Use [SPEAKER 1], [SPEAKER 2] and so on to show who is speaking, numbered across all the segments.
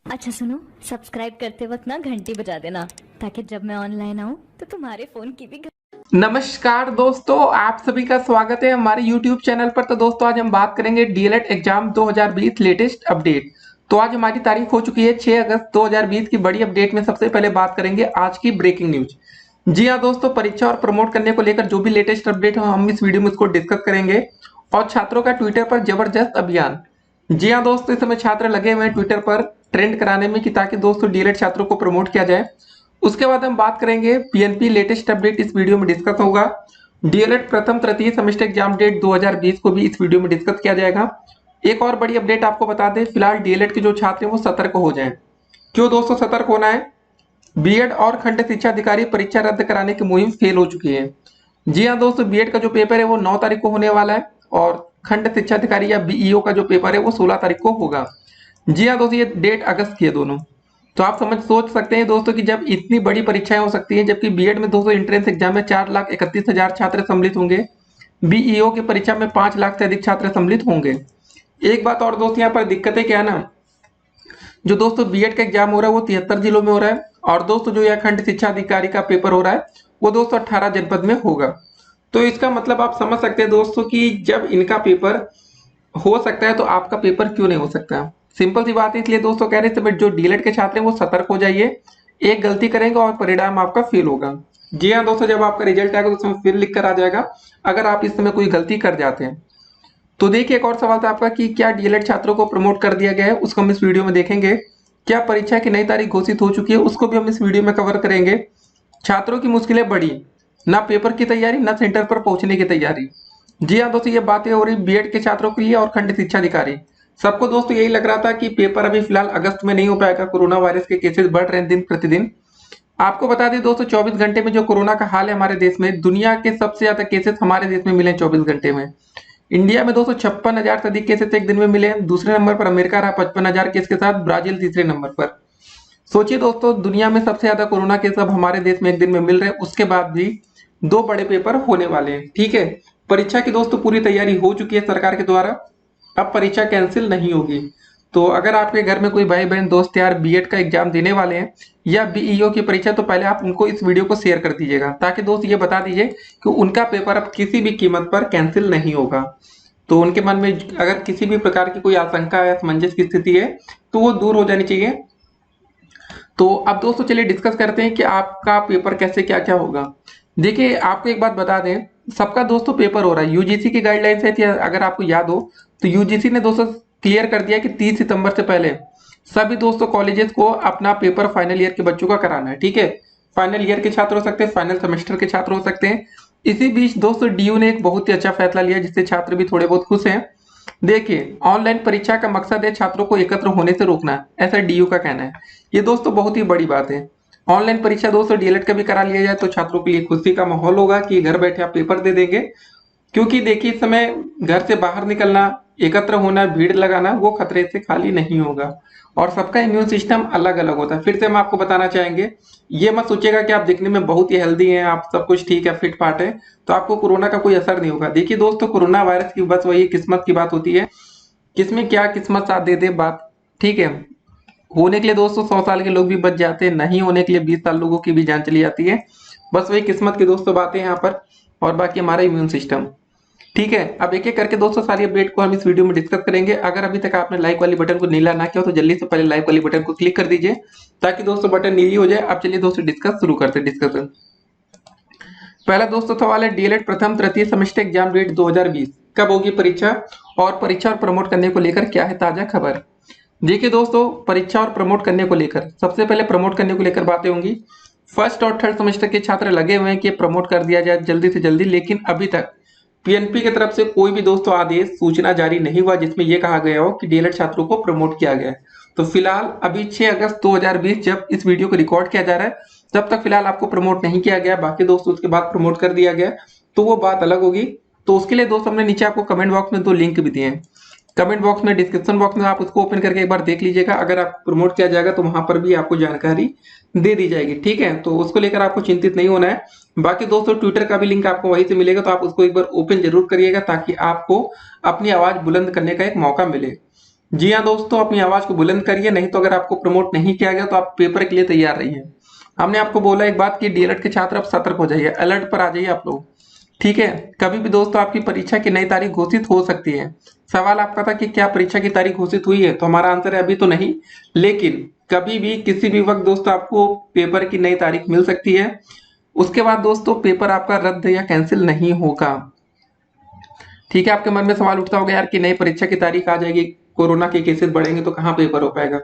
[SPEAKER 1] अच्छा सुनो, सब्सक्राइब करते वक्त ना घंटी बजा देना ताकि जब मैं ऑनलाइन आऊँ तो तुम्हारे फोन की भी
[SPEAKER 2] नमस्कार दोस्तों, आप सभी का स्वागत है हमारे YouTube चैनल पर। तो दोस्तों आज हम बात करेंगे डीएलएड एग्जाम 2020 लेटेस्ट अपडेट। तो आज हमारी तारीख हो चुकी है 6 अगस्त 2020 की बड़ी अपडेट में सबसे पहले बात करेंगे आज की ब्रेकिंग न्यूज। जी हाँ दोस्तों, परीक्षा और प्रमोट करने को लेकर जो भी लेटेस्ट अपडेट हो हम इस वीडियो में उसको डिस्कस करेंगे। और छात्रों का ट्विटर पर जबरदस्त अभियान। जी हाँ दोस्तों, इस समय छात्र लगे हुए हैं ट्विटर पर ट्रेंड कराने में कि ताकि दोस्तों डीएलएड छात्रों को प्रमोट किया जाए। उसके बाद हम बात करेंगे पीएनपी लेटेस्ट अपडेट, इस वीडियो में डिस्कस होगा। डीएलएड प्रथम तृतीय सेमेस्टर एग्जाम डेट 2020 को भी इस वीडियो में डिस्कस किया जाएगा। एक और बड़ी अपडेट आपको बता दें, फिलहाल डीएलएड के जो छात्र हैं वो सतर्क हो जाएं। क्यों दोस्तों सतर्क होना है? बीएड और खंड शिक्षा अधिकारी परीक्षा रद्द कराने की मुहिम फेल हो चुकी है। जी हाँ दोस्तों, बीएड का जो पेपर है वो 9 तारीख को होने वाला है और खंड शिक्षा अधिकारी या बीईओ का जो पेपर है वो 16 तारीख को होगा। जी हाँ दोस्तों, ये डेट अगस्त की है दोनों। तो आप सोच सकते हैं दोस्तों कि जब इतनी बड़ी परीक्षाएं हो सकती हैं, जबकि बीएड में दोस्तों एंट्रेंस एग्जाम में 4,31,000 छात्र सम्मिलित होंगे, बीईओ की परीक्षा में 5 लाख से अधिक छात्र सम्मिलित होंगे। एक बात और दोस्तों, यहाँ पर दिक्कतें क्या है ना, जो दोस्तों बीएड का एग्जाम हो रहा है वो 73 जिलों में हो रहा है और दोस्तों जो यह खंड शिक्षा अधिकारी का पेपर हो रहा है वो दोस्तों 18 जनपद में होगा। तो इसका मतलब आप समझ सकते हैं दोस्तों कि जब इनका पेपर हो सकता है तो आपका पेपर क्यों नहीं हो सकता। सिंपल सी बात है, इसलिए दोस्तों कह रहे हैं जो डीएलएड के छात्र हैं वो सतर्क हो जाइए। एक गलती करेंगे और परिणाम आपका फेल होगा। जी हाँ दोस्तों, जब आपका रिजल्ट आएगा तो उसमें फेल लिख कर आ जाएगा अगर आप इस समय कोई गलती कर जाते हैं। तो देखिए, एक और सवाल था आपका कि क्या डीएलएड छात्रों को प्रमोट कर दिया गया है, उसको हम इस वीडियो में देखेंगे। क्या परीक्षा की नई तारीख घोषित हो चुकी है, उसको भी हम इस वीडियो में कवर करेंगे। छात्रों की मुश्किलें बढ़ी, ना पेपर की तैयारी ना सेंटर पर पहुंचने की तैयारी। जी हाँ दोस्तों, ये बातें हो रही बीएड के छात्रों के लिए और खंड शिक्षा अधिकारी सबको। दोस्तों यही लग रहा था कि पेपर अभी फिलहाल अगस्त में नहीं हो पाएगा, कोरोना वायरस के केसेस बढ़ रहे हैं दिन प्रतिदिन। आपको बता दें दोस्तों, 24 घंटे में जो कोरोना का हाल है हमारे देश में, दुनिया के सबसे ज्यादा केसेस हमारे देश में मिले 24 घंटे में। इंडिया में दोस्तों 56,000 से अधिक केसेस एक दिन में मिले हैं। दूसरे नंबर पर अमेरिका रहा 55,000 केस के साथ, ब्राजील तीसरे नंबर पर। सोचिए दोस्तों, दुनिया में सबसे ज्यादा कोरोना केस अब हमारे देश में एक दिन में मिल रहे हैं, उसके बाद भी दो बड़े पेपर होने वाले हैं। ठीक है, परीक्षा की दोस्तों पूरी तैयारी हो चुकी है सरकार के द्वारा, अब परीक्षा कैंसिल नहीं होगी। तो अगर आपके घर में कोई भाई बहन दोस्त यार बीएड का एग्जाम देने वाले हैं या बीईओ की परीक्षा, तो पहले आप उनको इस वीडियो को शेयर कर दीजिएगा ताकि दोस्त ये बता दीजिए कि उनका पेपर अब किसी भी कीमत पर कैंसिल नहीं होगा। तो उनके मन में अगर किसी भी प्रकार की कोई आशंका या असमंजस की स्थिति है तो वो दूर हो जानी चाहिए। तो अब दोस्तों चलिए डिस्कस करते हैं कि आपका पेपर कैसे क्या क्या होगा। देखिए, आपको एक बात बता दें, सबका दोस्तों पेपर हो रहा है। यूजीसी की गाइडलाइंस है थी, अगर आपको याद हो तो यूजीसी ने दोस्तों क्लियर कर दिया कि 30 सितंबर से पहले सभी दोस्तों कॉलेजेस को अपना पेपर फाइनल ईयर के बच्चों का कराना है। ठीक है, फाइनल ईयर के छात्र हो सकते हैं, फाइनल सेमेस्टर के छात्र हो सकते हैं। इसी बीच दोस्तों डीयू ने एक बहुत ही अच्छा फैसला लिया जिससे छात्र भी थोड़े बहुत खुश हैं। देखिए, ऑनलाइन परीक्षा का मकसद है छात्रों को एकत्र होने से रोकना, ऐसा डीयू का कहना है। ये दोस्तों बहुत ही बड़ी बात है। ऑनलाइन परीक्षा दोस्तों डीएलएड का भी करा लिया जाए तो छात्रों के लिए खुशी का माहौल होगा कि घर बैठे आप पेपर दे देंगे। क्योंकि देखिए, इस समय घर से बाहर निकलना, एकत्र होना, भीड़ लगाना वो खतरे से खाली नहीं होगा। और सबका इम्यून सिस्टम अलग अलग होता है। फिर से हम आपको बताना चाहेंगे, ये मत सोचिएगा कि आप दिखने में बहुत ही हेल्दी हैं, आप सब कुछ ठीक है, फिट फाट है, तो आपको कोरोना का कोई असर नहीं होगा। देखिए दोस्तों, कोरोना वायरस की बस वही किस्मत की बात होती है, किसमें क्या किस्मत साथ दे दे बात। ठीक है, होने के लिए दोस्तों 100 साल के लोग भी बच जाते हैं, नहीं होने के लिए 20 साल लोगों की भी जान चली जाती है। बस वही किस्मत की दोस्तों बातें यहाँ पर, और बाकी हमारा इम्यून सिस्टम। ठीक है, अब एक एक करके दोस्तों सारी अपडेट को हम इस वीडियो में डिस्कस करेंगे। अगर अभी तक आपने लाइक वाली बटन को नीला ना किया हो तो जल्दी से पहले लाइक वाली बटन को क्लिक कर दीजिए ताकि दोस्तों बटन नीली हो जाए। अब चलिए दोस्तों डिस्कस शुरू करते हैं। डिस्कशन पहला दोस्तों सवाल है, डीएलएड प्रथम तृतीय सेमेस्टर एग्जाम डेट 2020 कब होगी परीक्षा, और परीक्षा और प्रमोट करने को लेकर क्या है ताजा खबर। देखिए दोस्तों, परीक्षा और प्रमोट करने को लेकर सबसे पहले प्रमोट करने को लेकर बातें होंगी। फर्स्ट और थर्ड सेमेस्टर के छात्र लगे हुए हैं कि प्रमोट कर दिया जाए जल्दी से जल्दी, लेकिन अभी तक पीएनपी की तरफ से कोई भी दोस्तों आदेश सूचना जारी नहीं हुआ जिसमें यह कहा गया हो कि डीएलएड छात्रों को प्रमोट किया गया है। तो फिलहाल अभी 6 अगस्त 2020 जब इस वीडियो को रिकॉर्ड किया जा रहा है तब तक फिलहाल आपको प्रमोट नहीं किया गया। बाकी दोस्तों उसके बाद प्रमोट कर दिया गया तो वो बात अलग होगी। तो उसके लिए दोस्तों हमने नीचे आपको कमेंट बॉक्स में 2 लिंक भी दिए हैं। कमेंट बॉक्स में, डिस्क्रिप्शन बॉक्स में आप उसको ओपन करके एक बार देख लीजिएगा। अगर आप प्रमोट किया जाएगा तो वहां पर भी आपको जानकारी दे दी जाएगी। ठीक है, तो उसको लेकर आपको चिंतित नहीं होना है। बाकी दोस्तों ट्विटर का भी लिंक आपको वहीं से मिलेगा, तो आप उसको एक बार ओपन जरूर करिएगा ताकि आपको अपनी आवाज बुलंद करने का एक मौका मिले। जी हाँ दोस्तों, अपनी आवाज को बुलंद करिए, नहीं तो अगर आपको प्रमोट नहीं किया गया तो आप पेपर के लिए तैयार रहिए। हमने आपको बोला एक बात कि डीएलएड के छात्र अब सतर्क हो जाइए, अलर्ट पर आ जाइए आप लोग। ठीक है, कभी भी दोस्तों आपकी परीक्षा की नई तारीख घोषित हो सकती है। सवाल आपका था कि क्या परीक्षा की तारीख घोषित हुई है, तो हमारा आंसर है अभी तो नहीं, लेकिन कभी भी किसी भी वक्त दोस्तों आपको पेपर की नई तारीख मिल सकती है। उसके बाद दोस्तों पेपर आपका रद्द या कैंसिल नहीं होगा। ठीक है, आपके मन में सवाल उठता होगा यार कि नई परीक्षा की तारीख आ जाएगी, कोरोना के केसेस बढ़ेंगे तो कहाँ पेपर हो पाएगा।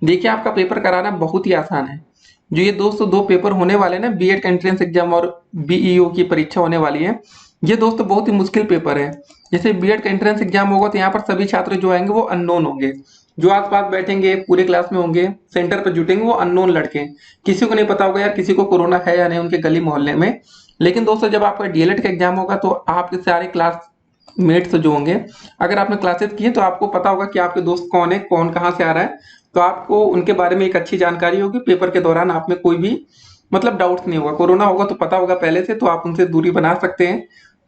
[SPEAKER 2] देखिए, आपका पेपर कराना बहुत ही आसान है। जो ये दोस्तों दो पेपर होने वाले ना, बीएड का एंट्रेंस एग्जाम और बीईओ की परीक्षा होने वाली है, ये दोस्तों बहुत ही मुश्किल पेपर है। जैसे बीएड का एंट्रेंस एग्जाम होगा तो यहाँ पर सभी छात्र जो आएंगे वो अननोन होंगे, जो आसपास बैठेंगे पूरे क्लास में होंगे, सेंटर पर जुटेंगे वो अननोन लड़के, किसी को नहीं पता होगा यार किसी को कोरोना है या नहीं उनके गली मोहल्ले में। लेकिन दोस्तों जब आपका डीएलएड का एग्जाम होगा तो आपके सारे क्लास मेट्स जो होंगे, अगर आपने क्लासेस की है तो आपको पता होगा कि आपके दोस्त कौन है, कौन कहाँ से आ रहा है, तो आपको उनके बारे में एक अच्छी जानकारी होगी। पेपर के दौरान आप में कोई भी मतलब डाउट्स नहीं होगा, कोरोना होगा तो पता होगा पहले से, तो आप उनसे दूरी बना सकते हैं।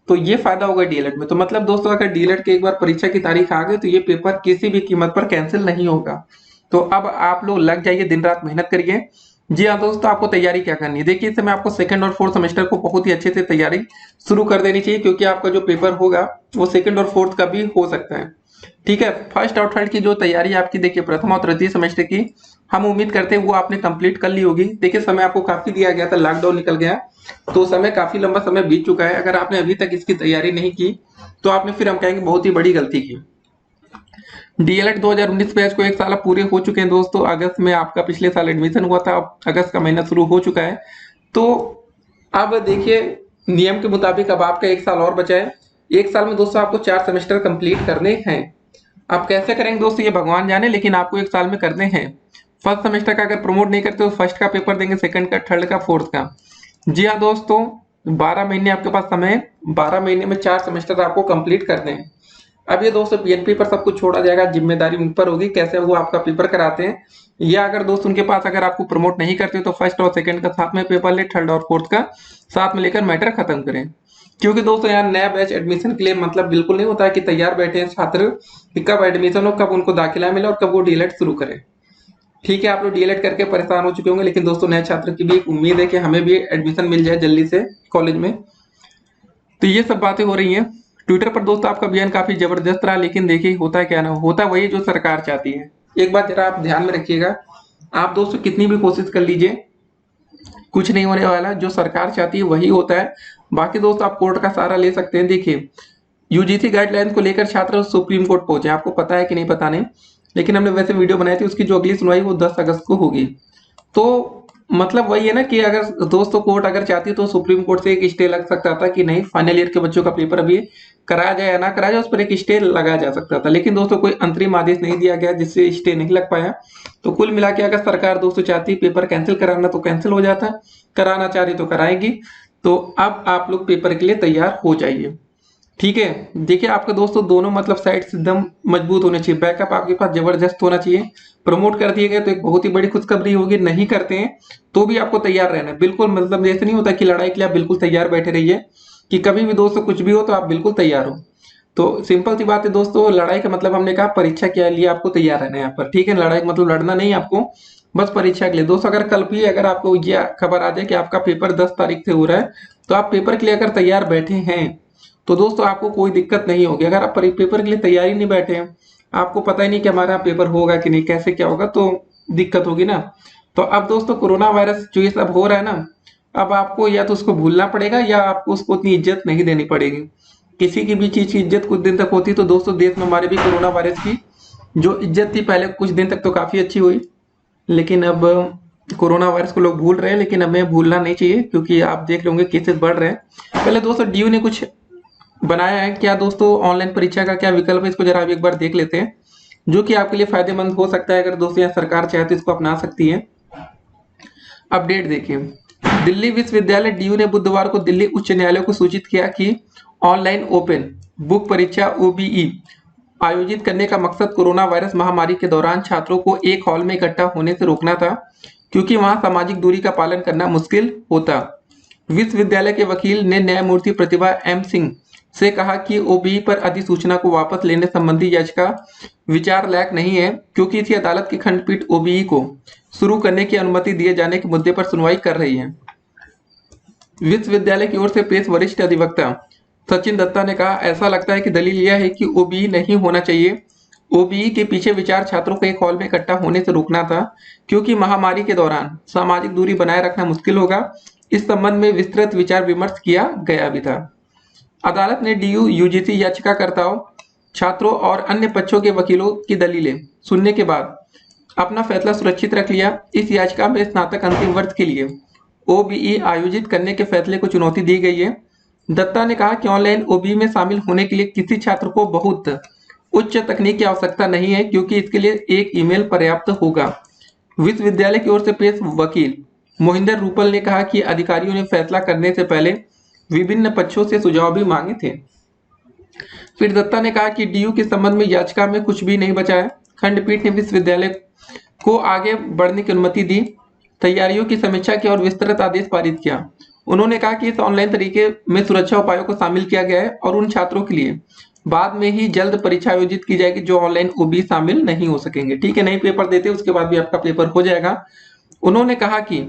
[SPEAKER 2] तो ये फायदा होगा डीएलएड में। तो मतलब दोस्तों अगर डीएलएड के एक बार परीक्षा की तारीख आ गई तो ये पेपर किसी भी कीमत पर कैंसिल नहीं होगा। तो अब आप लोग लग जाइए, दिन रात मेहनत करिए। जी हाँ दोस्तों, आपको तैयारी क्या करनी है, देखिए इस समय आपको सेकंड और फोर्थ सेमेस्टर को बहुत ही अच्छे से तैयारी शुरू कर देनी चाहिए, क्योंकि आपका जो पेपर होगा वो सेकंड और फोर्थ का भी हो सकता है। ठीक है, फर्स्ट और थर्ड की जो तैयारी आपकी देखिए प्रथम और तृतीय सेमेस्टर की, हम उम्मीद करते हैं वो आपने कंप्लीट कर ली होगी। देखिए समय आपको काफी दिया गया था, लॉकडाउन निकल गया तो समय काफी लंबा समय बीत चुका है। अगर आपने अभी तक इसकी तैयारी नहीं की तो आपने फिर हम कहेंगे बहुत ही बड़ी गलती की। डीएलएड 2019 बैच को एक साल अब पूरे हो चुके हैं दोस्तों। अगस्त में आपका पिछले साल एडमिशन हुआ था, अब अगस्त का महीना शुरू हो चुका है। तो अब देखिए नियम के मुताबिक अब आपका एक साल और बचा है। एक साल में दोस्तों आपको 4 सेमेस्टर कंप्लीट करने हैं। आप कैसे करेंगे दोस्तों ये भगवान जाने, लेकिन आपको एक साल में करने हैं। फर्स्ट सेमेस्टर का अगर प्रमोट नहीं करते तो फर्स्ट का पेपर देंगे, सेकंड का, थर्ड का, फोर्थ का। जी हाँ दोस्तों, 12 महीने आपके पास समय है, 12 महीने में 4 सेमेस्टर आपको कंप्लीट करने हैं। अब ये दोस्तों पीएनपी पर सब कुछ छोड़ा जाएगा, जिम्मेदारी उन पर होगी कैसे वो आपका पेपर कराते हैं। या अगर दोस्त उनके पास अगर आपको प्रमोट नहीं करते तो फर्स्ट और सेकंड का साथ में पेपर ले, थर्ड और फोर्थ का साथ में लेकर मैटर खत्म करें। क्योंकि दोस्तों यहाँ नया बैच एडमिशन के लिए मतलब बिल्कुल नहीं होता है कि तैयार बैठे हैं छात्र कि कब एडमिशन हो, कब उनको दाखिला मिले और कब वो डीएलएड शुरू करें। ठीक है, आप लोग डीएलएड करके परेशान हो चुके होंगे, लेकिन दोस्तों नए छात्र की भी एक उम्मीद है कि हमें भी एडमिशन मिल जाए जल्दी से कॉलेज में। तो ये सब बातें हो रही हैं। ट्विटर पर दोस्तों आपका बयान काफी जबरदस्त रहा, लेकिन देखिए होता है क्या ना, होता वही जो सरकार चाहती है। एक बात जरा आप ध्यान में रखिएगा, आप दोस्तों कितनी भी कोशिश कर लीजिए कुछ नहीं होने वाला, जो सरकार चाहती है वही होता है। बाकी दोस्तों आप कोर्ट का सहारा ले सकते हैं। देखिए यूजीसी गाइडलाइंस को लेकर छात्र सुप्रीम कोर्ट पहुंचे, आपको पता है कि नहीं पता नहीं, लेकिन हमने वैसे वीडियो बनाई थी, उसकी जो अगली सुनवाई वो 10 अगस्त को होगी। तो मतलब वही है ना कि अगर दोस्तों कोर्ट अगर चाहती तो सुप्रीम कोर्ट से एक स्टे लग सकता था कि नहीं फाइनल ईयर के बच्चों का पेपर अभी कराया जाए या ना कराया जाए, उस पर एक स्टे लगाया जा सकता था। लेकिन दोस्तों कोई अंतरिम आदेश नहीं दिया गया जिससे स्टे नहीं लग पाया। तो कुल मिला के अगर सरकार दोस्तों चाहती पेपर कैंसिल कराना तो कैंसिल हो जाता, कराना चाह रही तो कराएगी। तो अब आप लोग पेपर के लिए तैयार हो जाइए। ठीक है, देखिए आपके दोस्तों दोनों मतलब साइड एकदम मजबूत होने चाहिए, बैकअप आपके पास जबरदस्त होना चाहिए। प्रमोट कर दिए गए तो एक बहुत ही बड़ी खुशखबरी होगी, नहीं करते हैं तो भी आपको तैयार रहना है बिल्कुल। मतलब जैसे नहीं होता कि लड़ाई के लिए आप बिल्कुल तैयार बैठे रहिए, कि कभी भी दोस्तों कुछ भी हो तो आप बिल्कुल तैयार हो। तो सिंपल सी बात है दोस्तों, लड़ाई का मतलब हमने कहा परीक्षा के लिए आपको तैयार रहना है यहाँ पर। ठीक है, लड़ाई का मतलब लड़ना नहीं आपको, बस परीक्षा के लिए। दोस्तों अगर कल भी अगर आपको ये खबर आ जाए कि आपका पेपर 10 तारीख से हो रहा है तो आप पेपर के लिए अगर तैयार बैठे हैं तो दोस्तों आपको कोई दिक्कत नहीं होगी। अगर आप पेपर के लिए तैयारी नहीं बैठे हैं, आपको पता ही नहीं कि हमारा पेपर होगा कि नहीं, कैसे क्या होगा, तो दिक्कत होगी ना। तो अब दोस्तों कोरोना वायरस जो ये सब हो रहा है ना, अब आपको या तो उसको भूलना पड़ेगा या आपको उसको उतनी इज्जत नहीं देनी पड़ेगी। किसी की भी चीज की इज्जत कुछ दिन तक होती है, तो दोस्तों देश में हमारे भी कोरोना वायरस की जो इज्जत थी पहले कुछ दिन तक तो काफी अच्छी हुई, लेकिन अब कोरोना वायरस को लोग भूल रहे हैं। लेकिन हमें भूलना नहीं चाहिए, क्योंकि आप देख रहे होंगे केसेस बढ़ रहे हैं। पहले दोस्तों डीयू ने कुछ बनाया है क्या दोस्तों, ऑनलाइन परीक्षा का क्या विकल्प है, इसको जरा एक बार देख लेते हैं, जो कि आपके लिए फायदेमंद हो सकता है। अगर दोस्तों यहाँ सरकार चाहे तो इसको अपना सकती है। अपडेट देखिए, दिल्ली विश्वविद्यालय डीयू ने बुधवार को दिल्ली उच्च न्यायालय को सूचित किया कि ऑनलाइन ओपन बुक परीक्षा ओबीई आयोजित करने का मकसद कोरोना वायरस महामारी के दौरान छात्रों को एक हॉल में इकट्ठा होने से रोकना था, क्योंकि वहां सामाजिक दूरी का पालन करना मुश्किल होता। विश्वविद्यालय के वकील ने न्यायमूर्ति प्रतिभा एम सिंह से कहा कि ओबीई पर अधिसूचना को वापस लेने संबंधी याचिका विचार लायक नहीं है, क्योंकि इसी अदालत की खंडपीठ ओबीई को शुरू करने की अनुमति दिए जाने के मुद्दे पर सुनवाई कर रही है। विश्वविद्यालय की ओर से पेश वरिष्ठ अधिवक्ता सचिन दत्ता ने कहा, ऐसा लगता है कि दलील यह है कि ओबीई नहीं होना चाहिए। ओबीई के पीछे विचार छात्रों को एक हॉल में इकट्ठा होने से रोकना था, क्योंकि महामारी के दौरान सामाजिक दूरी बनाए रखना मुश्किल होगा। इस संबंध में विस्तृत विचार विमर्श किया गया भी था। अदालत ने डीयू यूजीसी याचिकाकर्ताओं, छात्रों और अन्य पक्षों के वकीलों की दलीलें सुनने के बाद अपना फैसला सुरक्षित रख लिया। इस याचिका में स्नातक अंतिम वर्ष के लिए ओबीई आयोजित करने के फैसले को चुनौती दी गई है। दत्ता ने कहा कि ऑनलाइन ओबीई में शामिल होने के लिए किसी छात्र को बहुत उच्च तकनीक की आवश्यकता नहीं है, क्योंकि इसके लिए एक ईमेल पर्याप्त होगा। विश्वविद्यालय की ओर से पेश वकील मोहिंदर रूपल ने कहा कि अधिकारियों ने फैसला करने से पहले विभिन्न पक्षों से सुझाव भी मांगे थे। फिर दत्ता ने कहा कि डीयू के संबंध में याचिका में कुछ भी नहीं बचा है। खंडपीठ ने विश्वविद्यालय को आगे बढ़ने की अनुमति दी, तैयारियों की समीक्षा की और विस्तृत आदेश पारित किया। उन्होंने कहा कि इस ऑनलाइन तरीके में सुरक्षा उपायों को शामिल किया गया है और उन छात्रों के लिए बाद में ही जल्द परीक्षा आयोजित की जाएगी जो ऑनलाइन ओबीई शामिल नहीं हो सकेंगे। ठीक है, नहीं पेपर देते उसके बाद भी आपका पेपर हो जाएगा। उन्होंने कहा कि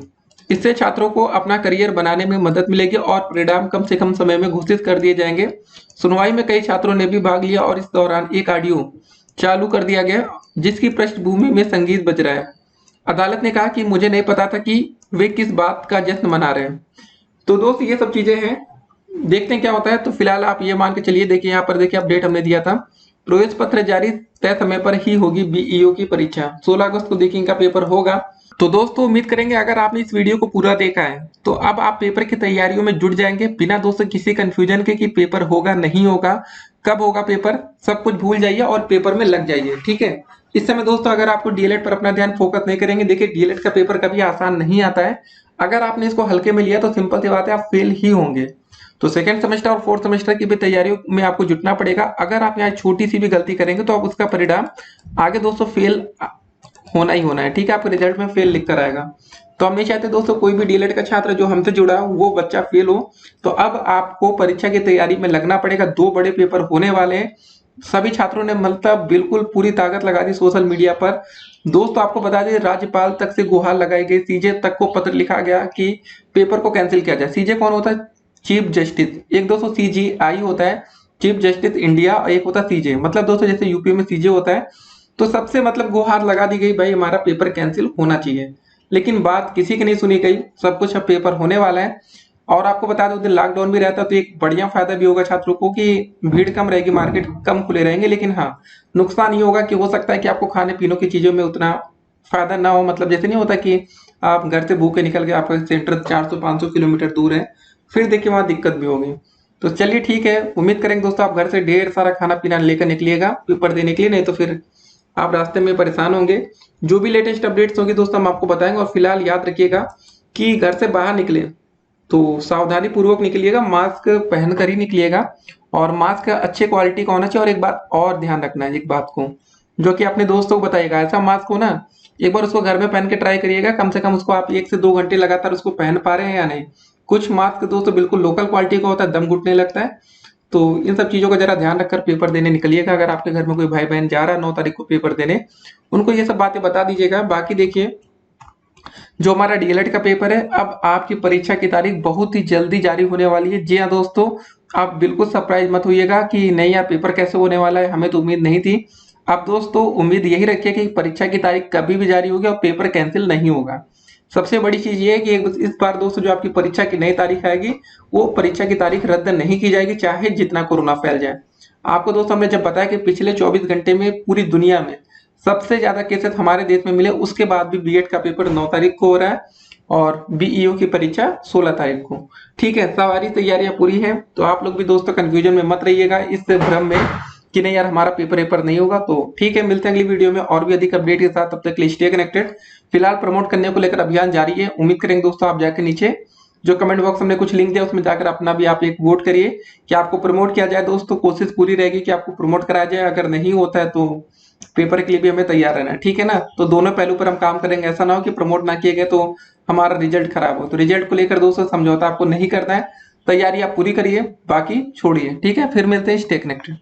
[SPEAKER 2] इससे छात्रों को अपना करियर बनाने में मदद मिलेगी और परिणाम कम से कम समय में घोषित कर दिए जाएंगे। सुनवाई में कई छात्रों ने भी भाग लिया और इस दौरान एक ऑडियो चालू कर दिया गया जिसकी पृष्ठभूमि में संगीत बज रहा है। अदालत ने कहा कि मुझे नहीं पता था कि वे किस बात का जश्न मना रहे हैं। तो दोस्त ये सब चीजें हैं, देखते हैं क्या होता है। तो फिलहाल आप ये मान के चलिए, देखिए यहाँ पर देखिए अपडेट हमने दिया था, प्रवेश पत्र जारी, तय समय पर ही होगी बीईओ की परीक्षा। 16 अगस्त को देखिए इनका पेपर होगा। तो दोस्तों उम्मीद करेंगे अगर आपने इस वीडियो को पूरा देखा है तो अब आप पेपर की तैयारियों में जुट जाएंगे बिना दोस्तों किसी कंफ्यूजन के कि पेपर होगा नहीं होगा, कब होगा पेपर, सब कुछ भूल जाइए और पेपर में लग जाइए। ठीक है, इस समय दोस्तों अगर आपको डीएलएड पर अपना ध्यान फोकस नहीं करेंगे, देखिए डीएलएड का पेपर कभी आसान नहीं आता है। अगर आपने इसको हल्के में लिया तो सिंपल सी बात है, आप फेल ही होंगे। तो सेकंड सेमेस्टर और फोर्थ सेमेस्टर की भी तैयारियों में आपको जुटना पड़ेगा। अगर आप यहाँ छोटी सी भी गलती करेंगे तो आप उसका परिणाम आगे दोस्तों फेल होना ही होना है। ठीक है, आपके रिजल्ट में फेल लिख कर आएगा। तो हम नहीं चाहते दोस्तों कोई भी डीएलएड का छात्र जो हमसे जुड़ा हो वो बच्चा फेल हो। तो अब आपको परीक्षा की तैयारी में लगना पड़ेगा। 2 बड़े पेपर होने वाले हैं। सभी छात्रों ने मतलब बिल्कुल पूरी ताकत लगा दी सोशल मीडिया पर। दोस्तों आपको बता दें, राज्यपाल तक से गुहार लगाई गई, सीजे तक को पत्र लिखा गया कि पेपर को कैंसिल किया जाए। सीजे कौन होता है? Chief justice. एक दोस्तों सीजीआई होता है, चीफ जस्टिस इंडिया, और एक होता है सीजे। मतलब दोस्तों जैसे यूपी में सीजे होता है, तो सबसे मतलब गुहार लगा दी गई भाई हमारा पेपर कैंसिल होना चाहिए। लेकिन बात किसी की नहीं सुनी गई, सब कुछ अब पेपर होने वाला है। और आपको बता दो लॉकडाउन भी रहता तो एक बढ़िया फायदा भी होगा छात्रों को कि भीड़ कम रहेगी, मार्केट कम खुले रहेंगे। लेकिन हाँ, नुकसान ये होगा कि हो सकता है कि आपको खाने पीने की चीजों में उतना फायदा ना हो। मतलब जैसे नहीं होता कि आप घर से भूखे निकल के आपका सेंटर 400-500 किलोमीटर दूर है, फिर देखिए वहां दिक्कत भी होगी। तो चलिए ठीक है, उम्मीद करेंगे दोस्तों आप घर से ढेर सारा खाना पीना लेकर निकलिएगा पेपर देने के लिए, नहीं तो फिर आप रास्ते में परेशान होंगे। जो भी लेटेस्ट अपडेट्स होंगी दोस्तों हम आपको बताएंगे। और फिलहाल याद रखिएगा कि घर से बाहर निकले तो सावधानी पूर्वक निकलिएगा, मास्क पहन कर ही निकलिएगा। और मास्क अच्छे क्वालिटी का होना चाहिए। और एक बात और ध्यान रखना है, एक बात को जो कि अपने दोस्तों को बताइएगा, ऐसा मास्क हो ना, एक बार उसको घर में पहन के ट्राई करिएगा, कम से कम उसको आप 1 से 2 घंटे लगातार उसको पहन पा रहे हैं या नहीं। कुछ मास्क दोस्तों बिल्कुल लोकल क्वालिटी का होता है, दम घुटने लगता है। तो इन सब चीजों का जरा ध्यान रखकर पेपर देने निकलिएगा। अगर आपके घर में कोई भाई बहन जा रहा है 9 तारीख को पेपर देने, उनको ये सब बातें बता दीजिएगा। बाकी देखिए जो हमारा डीएलएड का पेपर है, अब आपकी परीक्षा की तारीख बहुत ही जल्दी जारी होने वाली है। जी हाँ दोस्तों, आप बिल्कुल सरप्राइज मत होइएगा कि नहीं यार पेपर कैसे होने वाला है, हमें तो उम्मीद नहीं थी। अब दोस्तों उम्मीद यही रखिए कि परीक्षा की तारीख कभी भी जारी होगी और पेपर कैंसिल नहीं होगा। सबसे बड़ी चीज ये है कि इस बार दोस्तों जो आपकी परीक्षा की नई तारीख आएगी वो परीक्षा की तारीख रद्द नहीं की जाएगी, चाहे जितना कोरोना फैल जाए। आपको दोस्तों हमने जब बताया कि पिछले 24 घंटे में पूरी दुनिया में सबसे ज्यादा केसेस हमारे देश में मिले, उसके बाद भी बीएड का पेपर 9 तारीख को हो रहा है और बीईओ की परीक्षा 16 तारीख को। ठीक है, सारी तैयारियां पूरी है। तो आप लोग भी दोस्तों कंफ्यूजन में मत रहिएगा, इस भ्रम में कि नहीं यार हमारा पेपर नहीं होगा। तो ठीक है, मिलते हैं अगली वीडियो में और भी अधिक अपडेट के साथ। तब तक के लिए स्टे कनेक्टेड। फिलहाल प्रमोट करने को लेकर अभियान जारी है। उम्मीद करेंगे दोस्तों आप जाकर नीचे जो कमेंट बॉक्स में कुछ लिंक दिया उसमें जाकर अपना भी आप एक वोट करिए कि आपको प्रमोट किया जाए। दोस्तों कोशिश पूरी रहेगी कि आपको प्रमोट कराया जाए। अगर नहीं होता है तो पेपर के लिए भी हमें तैयार रहना है, ठीक है ना। तो दोनों पहलू पर हम काम करेंगे। ऐसा ना हो कि प्रमोट ना किए गए तो हमारा रिजल्ट खराब हो। तो रिजल्ट को लेकर दोस्तों समझौता आपको नहीं करना है। तैयारी आप पूरी करिए, बाकी छोड़िए। ठीक है, फिर मिलते हैं, स्टे कनेक्टेड।